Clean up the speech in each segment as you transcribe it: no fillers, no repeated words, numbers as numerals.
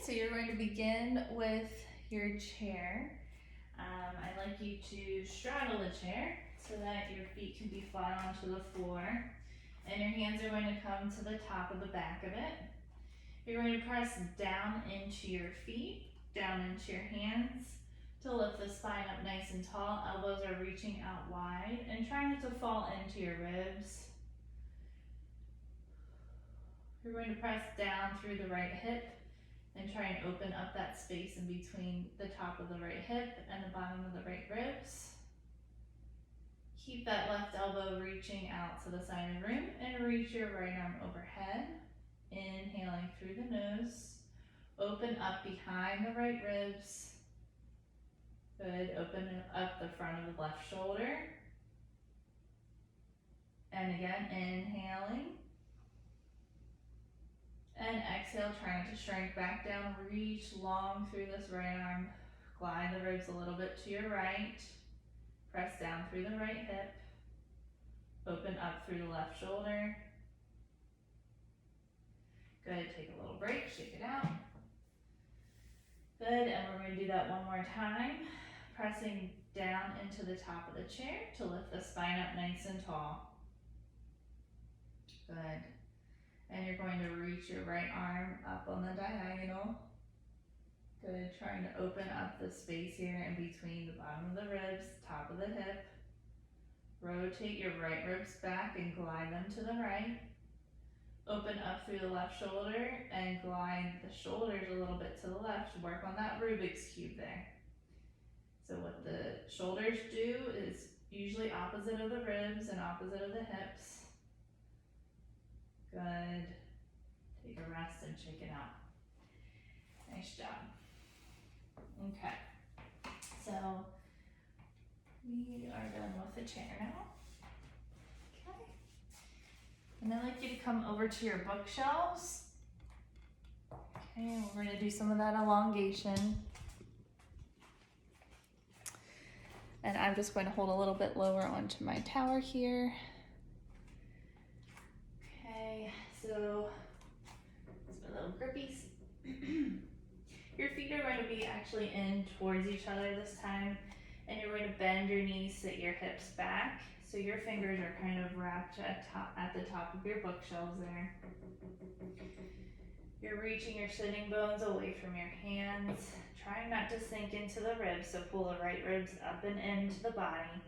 so you're going to begin with your chair. I'd like you to straddle the chair so that your feet can be flat onto the floor, and your hands are going to come to the top of the back of it. You're going to press down into your feet, down into your hands to lift the spine up nice and tall. Elbows are reaching out wide and try not to fall into your ribs. You're going to press down through the right hip and try and open up that space in between the top of the right hip and the bottom of the right ribs. Keep that left elbow reaching out to the side of the room and reach your right arm overhead. Inhaling through the nose. Open up behind the right ribs. Good. Open up the front of the left shoulder. And again, inhaling. And exhale, trying to shrink back down. Reach long through this right arm. Glide the ribs a little bit to your right. Press down through the right hip. Open up through the left shoulder. Good, take a little break, shake it out. Good, and we're going to do that one more time. Pressing down into the top of the chair to lift the spine up nice and tall. Good. And you're going to reach your right arm up on the diagonal. Good, trying to open up the space here in between the bottom of the ribs, top of the hip. Rotate your right ribs back and glide them to the right. Open up through the left shoulder and glide the shoulders a little bit to the left. Work on that Rubik's Cube there. So what the shoulders do is usually opposite of the ribs and opposite of the hips. Good. Take a rest and shake it out. Nice job. Okay. So we are done with the chair now. Okay. And I'd like you to come over to your bookshelves. Okay, we're going to do some of that elongation. And I'm just going to hold a little bit lower onto my tower here. Okay, so it's my little grippies. Your feet are going to be actually in towards each other this time, and you're going to bend your knees, sit your hips back, so your fingers are kind of wrapped at the top of your bookshelves there. You're reaching your sitting bones away from your hands, trying not to sink into the ribs, so pull the right ribs up and into the body.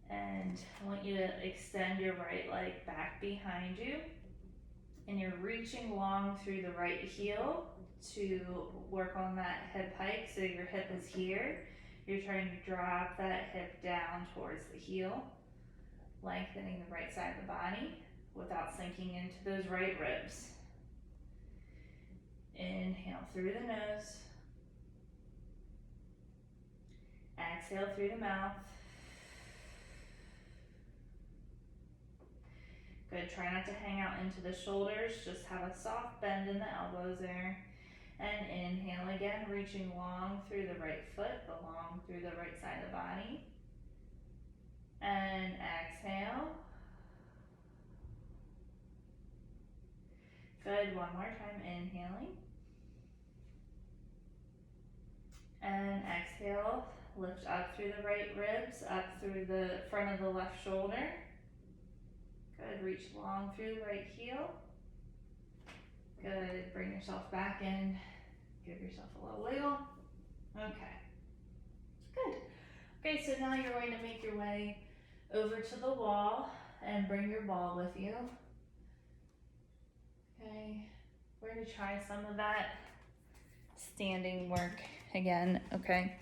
And I want you to extend your right leg back behind you, and you're reaching long through the right heel to work on that hip hike. So your hip is here. You're trying to drop that hip down towards the heel, lengthening the right side of the body without sinking into those right ribs. Inhale through the nose. Exhale through the mouth. Good, try not to hang out into the shoulders, just have a soft bend in the elbows there. And inhale again, reaching long through the right foot, but long through the right side of the body. And exhale. Good, one more time, inhaling. And exhale, lift up through the right ribs, up through the front of the left shoulder. Good, reach long through the right heel. Good, bring yourself back in. Give yourself a little wiggle. Okay, good. Okay, so now you're going to make your way over to the wall and bring your ball with you. Okay, we're going to try some of that standing work again, okay?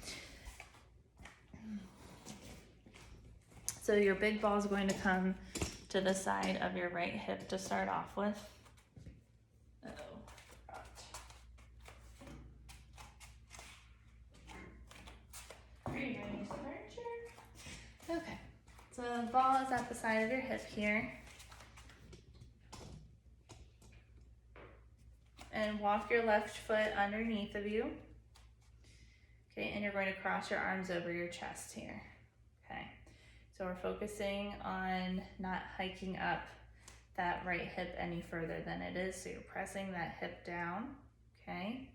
So your big ball is going to come to the side of your right hip to start off with. Okay, so the ball is at the side of your hip here. And walk your left foot underneath of you. Okay, and you're going to cross your arms over your chest here. Okay, so we're focusing on not hiking up that right hip any further than it is. So you're pressing that hip down. okay?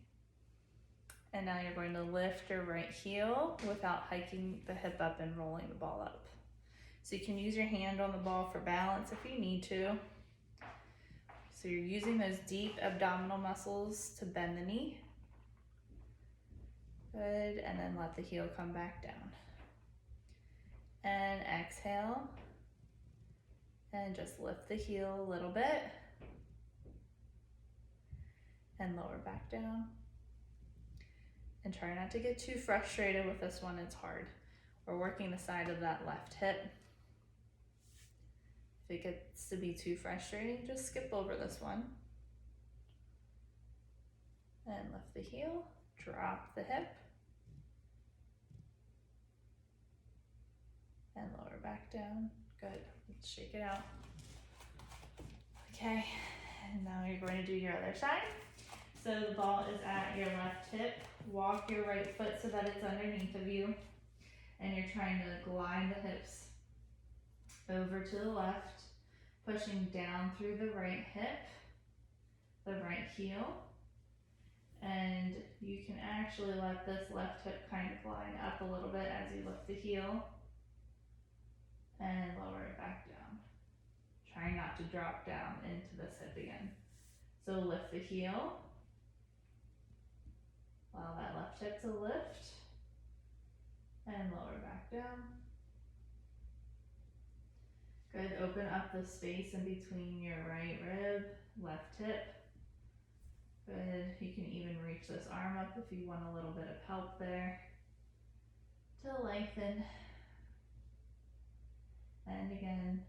And now you're going to lift your right heel without hiking the hip up and rolling the ball up. So you can use your hand on the ball for balance if you need to. So you're using those deep abdominal muscles to bend the knee. Good, and then let the heel come back down. And exhale. And just lift the heel a little bit. And lower back down. And try not to get too frustrated with this one, it's hard. We're working the side of that left hip. If it gets to be too frustrating, just skip over this one. And lift the heel, drop the hip. And lower back down. Good, let's shake it out. Okay, and now you're going to do your other side. So the ball is at your left hip. Walk your right foot so that it's underneath of you. And you're trying to glide the hips over to the left, pushing down through the right hip, the right heel. And you can actually let this left hip kind of glide up a little bit as you lift the heel and lower it back down. Try not to drop down into this hip again. So lift the heel. Allow that left hip to lift and lower back down. Good, open up the space in between your right rib, left hip. Good, you can even reach this arm up if you want a little bit of help there to lengthen. And again.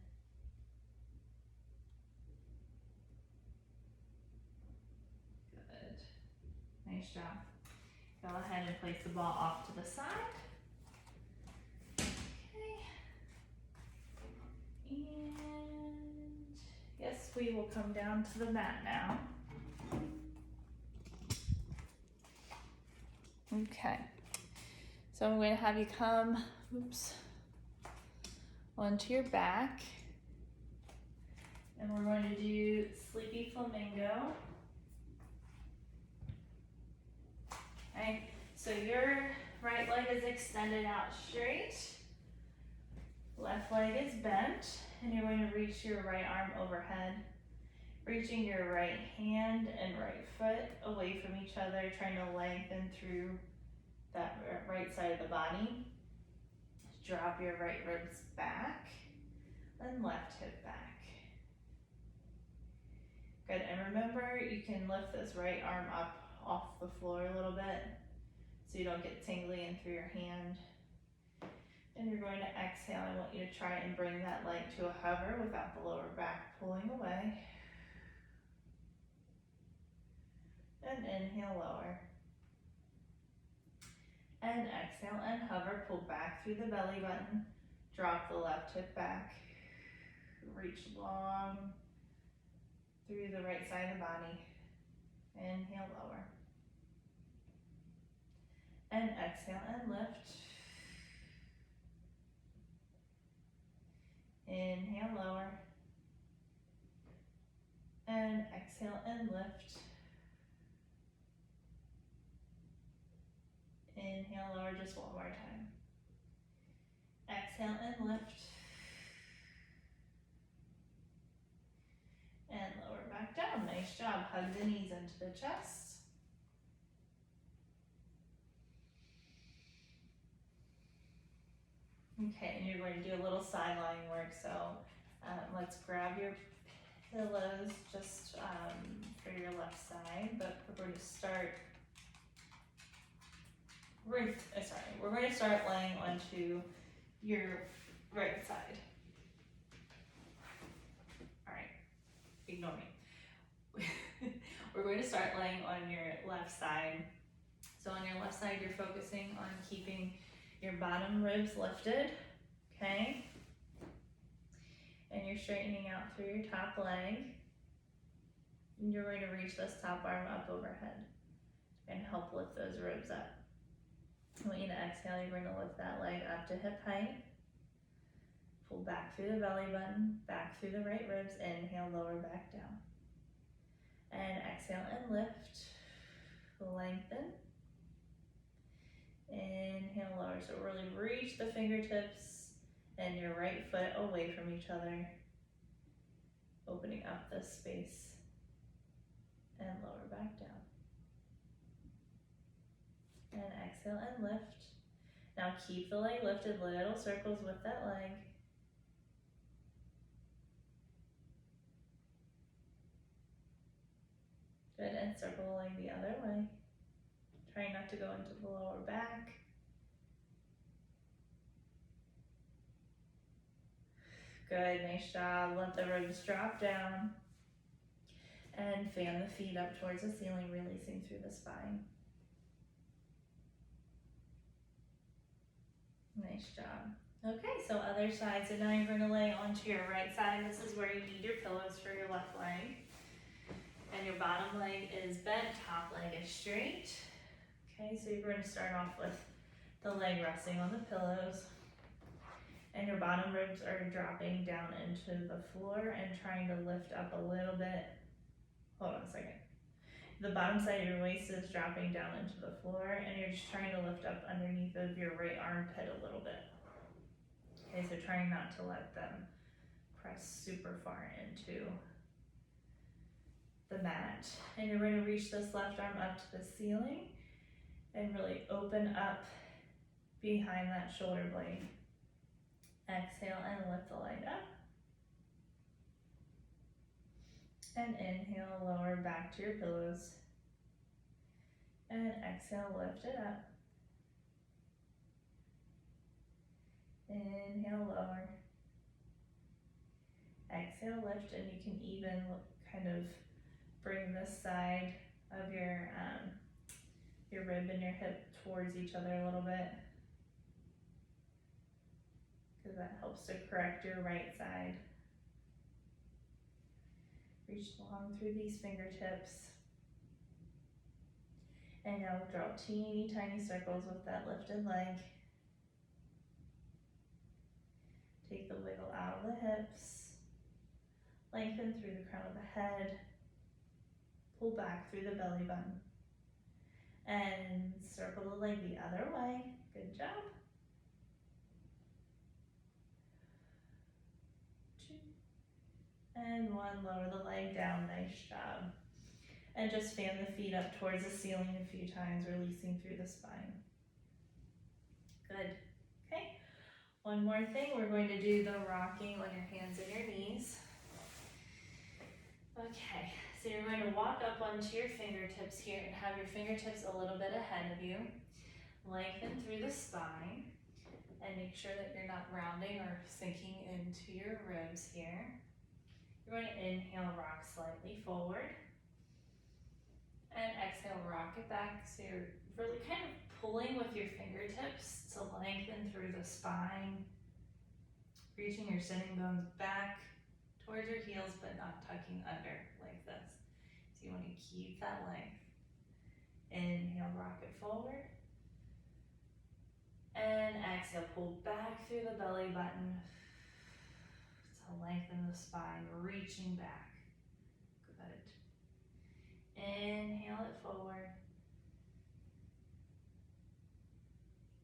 Good, nice job. Go ahead and place the ball off to the side. Okay. And yes, we will come down to the mat now. Okay. So I'm going to have you come, onto your back. And we're going to do Sleepy Flamingo. Okay, so your right leg is extended out straight, left leg is bent, and you're going to reach your right arm overhead, reaching your right hand and right foot away from each other, trying to lengthen through that right side of the body. Drop your right ribs back, then left hip back. Good, and remember you can lift this right arm up off the floor a little bit so you don't get tingly in through your hand. And you're going to exhale. I want you to try and bring that leg to a hover without the lower back pulling away. And inhale, lower. And exhale and hover, pull back through the belly button. Drop the left hip back. Reach long through the right side of the body. Inhale, lower. And exhale and lift. Inhale, lower. And exhale and lift. Inhale, lower, just one more time. Exhale and lift. And lower back down. Nice job. Hug the knees into the chest. Okay, and you're going to do a little sideline work. So let's grab your pillows just for your left side, but we're going to start. We're going to start laying onto your right side. All right, ignore me. We're going to start laying on your left side. So on your left side, you're focusing on keeping your bottom ribs lifted, okay? And you're straightening out through your top leg. And you're going to reach this top arm up overhead and help lift those ribs up. I want you to exhale, you're going to lift that leg up to hip height. Pull back through the belly button, back through the right ribs, inhale, lower back down. And exhale and lift. lengthen. Inhale, lower. So really reach the fingertips and your right foot away from each other, opening up this space, and lower back down. And exhale and lift. Now keep the leg lifted, little circles with that leg. Good, and circle the leg the other way. Try not to go into the lower back. Good, nice job. Let the ribs drop down. And fan the feet up towards the ceiling, releasing through the spine. Nice job. Okay, so other side. So now you're going to lay onto your right side. This is where you need your pillows for your left leg. And your bottom leg is bent, top leg is straight. Okay, so you're going to start off with the leg resting on the pillows. And your bottom ribs are dropping down into the floor and trying to lift up a little bit. Hold on a second. The bottom side of your waist is dropping down into the floor and you're just trying to lift up underneath of your right armpit a little bit. Okay, so trying not to let them press super far into the mat. And you're going to reach this left arm up to the ceiling and really open up behind that shoulder blade. Exhale and lift the leg up. And inhale, lower back to your pillows. And exhale, lift it up. Inhale, lower. Exhale, lift, and you can even kind of bring this side of your rib and your hip towards each other a little bit, because that helps to correct your right side. Reach long through these fingertips. And now draw teeny tiny circles with that lifted leg. Take the wiggle out of the hips. Lengthen through the crown of the head. Pull back through the belly button. And circle the leg the other way. Good job. 2. And 1, lower the leg down, nice job. And just fan the feet up towards the ceiling a few times, releasing through the spine. Good, okay. One more thing, we're going to do the rocking on your hands and your knees. Okay, so you're going to walk up onto your fingertips here and have your fingertips a little bit ahead of you. Lengthen through the spine and make sure that you're not rounding or sinking into your ribs here. You're going to inhale, rock slightly forward. And exhale, rock it back. So you're really kind of pulling with your fingertips to lengthen through the spine. Reaching your sitting bones back towards your heels, but not tucking under like this. So you want to keep that length. Inhale, rock it forward. And exhale, pull back through the belly button to lengthen the spine, reaching back. Good. Inhale it forward.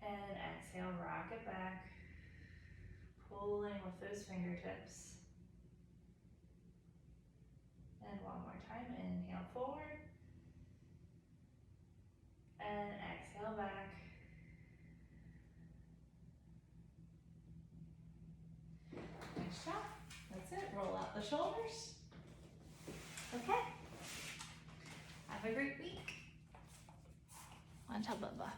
And exhale, rock it back. Pulling with those fingertips. And one more time, inhale forward. And exhale back. Nice job. That's it. Roll out the shoulders. Okay. Have a great week. On top, Bubba.